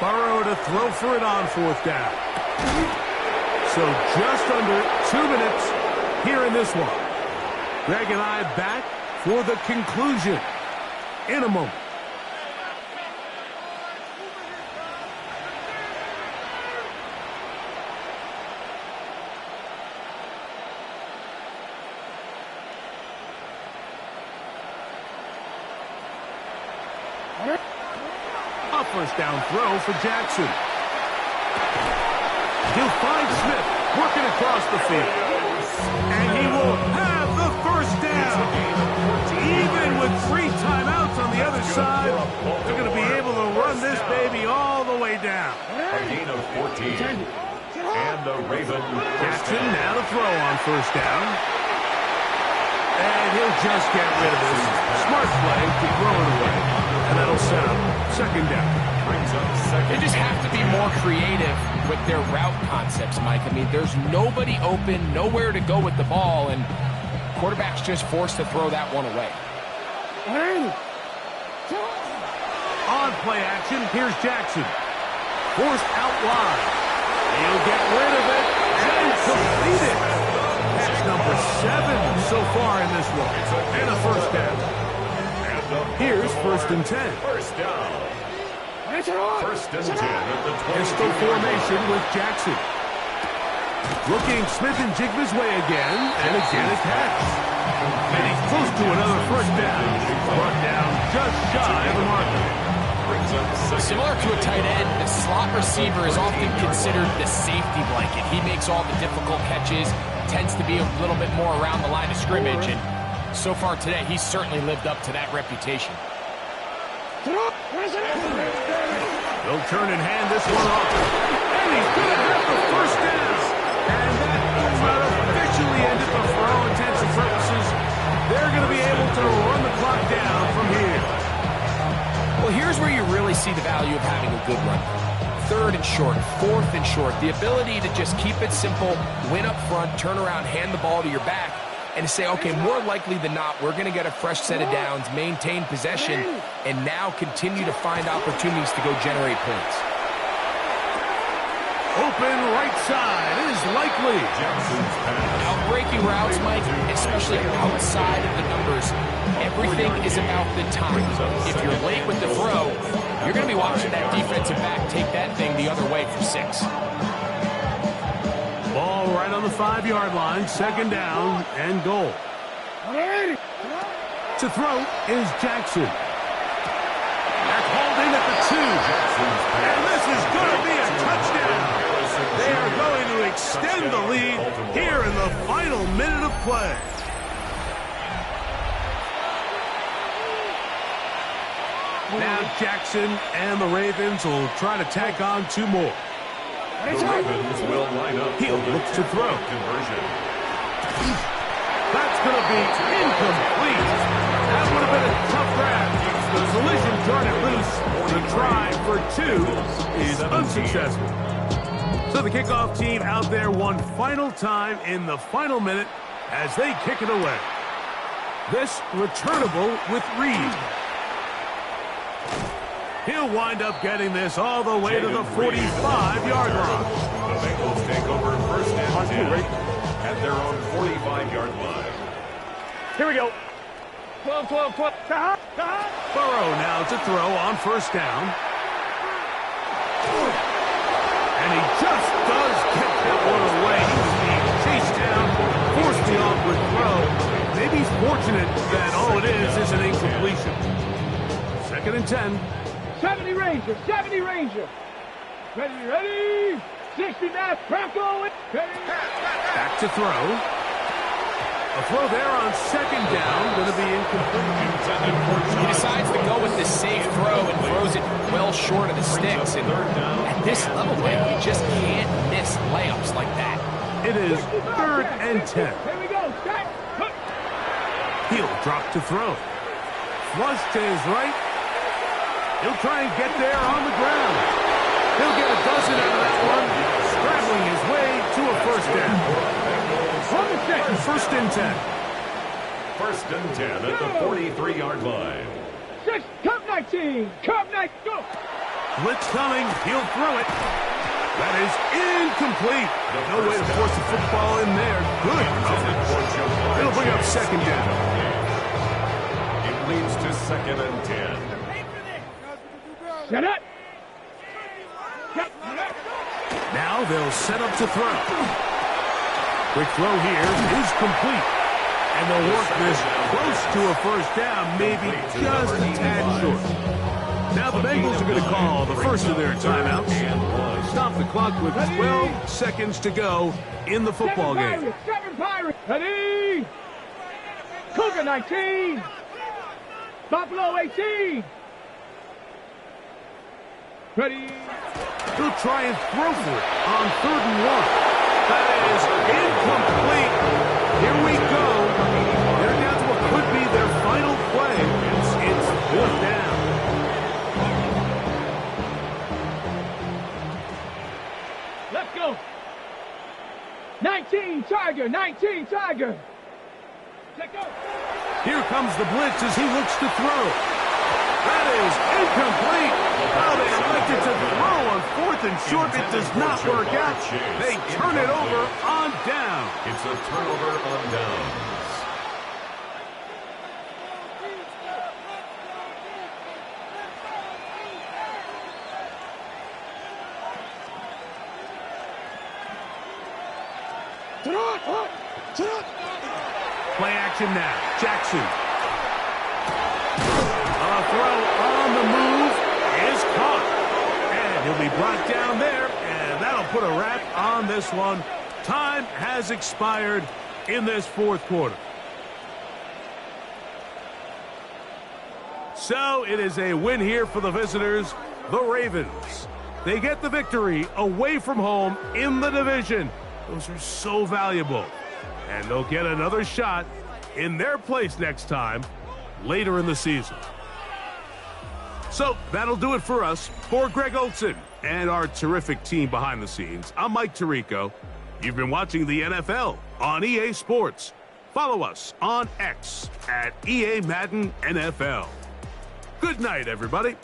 Burrow to throw for it on fourth down. So just under 2 minutes here in this one. Greg and I back for the conclusion in a moment. A first down throw for Jackson. He'll find Smith working across the field. And he will have the first down. Even with 3 timeouts on the other side, they're going to be able to run this baby all the way down. A gain of 14. And the Ravens. Jackson now to throw on first down. And he'll just get rid of this. Smart play to throw it away. And that'll set up second down. Brings up second. They just have to be more creative with their route concepts, Mike. I mean, there's nobody open, nowhere to go with the ball, and quarterback's just forced to throw that one away. On play action, here's Jackson. Forced out wide. He'll get rid of it and complete it. That's number 7 so far in this one. And a first down. Here's first and 10. First down. First and 10 at the 20. Pistol formation with Jackson. Looking Smith and Jigba's way again, and again a catch. And he's close to another first down. Brought down just shy of the marker. Brings up second. Similar to a tight end, the slot receiver is often considered the safety blanket. He makes all the difficult catches, tends to be a little bit more around the line of scrimmage, and so far today, he's certainly lived up to that reputation. They'll turn and hand this one off. And he's going to get the first down. And that does not officially end it, but for all intents and purposes, they're going to be able to run the clock down from here. Well, here's where you really see the value of having a good run. 3rd and short, 4th and short. The ability to just keep it simple, win up front, turn around, hand the ball to your back, and to say, okay, more likely than not, we're going to get a fresh set of downs, maintain possession, and now continue to find opportunities to go generate points. Open right side is likely. Outbreaking routes, Mike, especially outside of the numbers, everything is about the time. If you're late with the throw, you're going to be watching that defensive back take that thing the other way for 6. Ball right on the 5-yard line, second down and goal. To throw is Jackson. That's hauled in at the 2. And this is going to be a touchdown. They are going to extend the lead here in the final minute of play. Now Jackson and the Ravens will try to tack on 2 more. The Ravens will line up. He'll look to throw. Conversion. That's going to be incomplete. That would have been a tough grab. The collision turned it loose. The try for 2 is unsuccessful. So the kickoff team out there one final time in the final minute as they kick it away. This returnable with Reed. He'll wind up getting this all the way to the 45-yard line. The Bengals take over first and 10 at their own 45-yard line. Here we go. 12. Burrow now to throw on first down. And he Unfortunate that all it is an incompletion. 2nd and 10. 70 Ranger, 70 Ranger. Ready. 60 Matt Bronco. Back to throw. A throw there on 2nd down, going to be incomplete. He decides to go with the safe throw and throws it well short of the sticks. And at this level, man, you just can't miss layups like that. It is 3rd and 10. Here we go. He'll drop to throw. Flush to his right. He'll try and get there on the ground. He'll get a dozen out of that one, scrambling his way to a 1st down. 1st and 10. 1st and 10 at the 43-yard line. 6, Cup 19. Cup 19. Go. Blitz coming. He'll throw it. That is incomplete. No way to force the football in there. Good coverage. It'll bring up 2nd down. It leads to 2nd and 10. Set up. Now they'll set up to throw. Quick throw here is complete. And they'll work this close to a 1st down, maybe just a tad short. Now the Bengals are going to call the first of their timeouts. Stop the clock with 12 seconds to go in the football game. 7 Pirates. Ready. Cougar 19. Buffalo 18. Ready. He'll try and throw for it on 3rd and 1. That is incomplete. Here we go. They're down to what could be their final play. It's 4th down. Let's go. 19 Tiger. 19 Tiger. Let's go. Here comes the blitz as he looks to throw. That is incomplete. Now they elected to throw on 4th and short. It does not work out. They turn it over on down. It's a turnover on downs. Play action now. Jackson. A throw on the move is caught. And he'll be brought down there, and that'll put a wrap on this one. Time has expired in this 4th quarter. So it is a win here for the visitors, the Ravens. They get the victory away from home in the division. Those are so valuable. And they'll get another shot in their place next time later in the season. So that'll do it for us. For Greg Olsen and our terrific team behind the scenes, I'm Mike Tirico. You've been watching the NFL on EA Sports. Follow us on X at EA Madden NFL. Good night, everybody.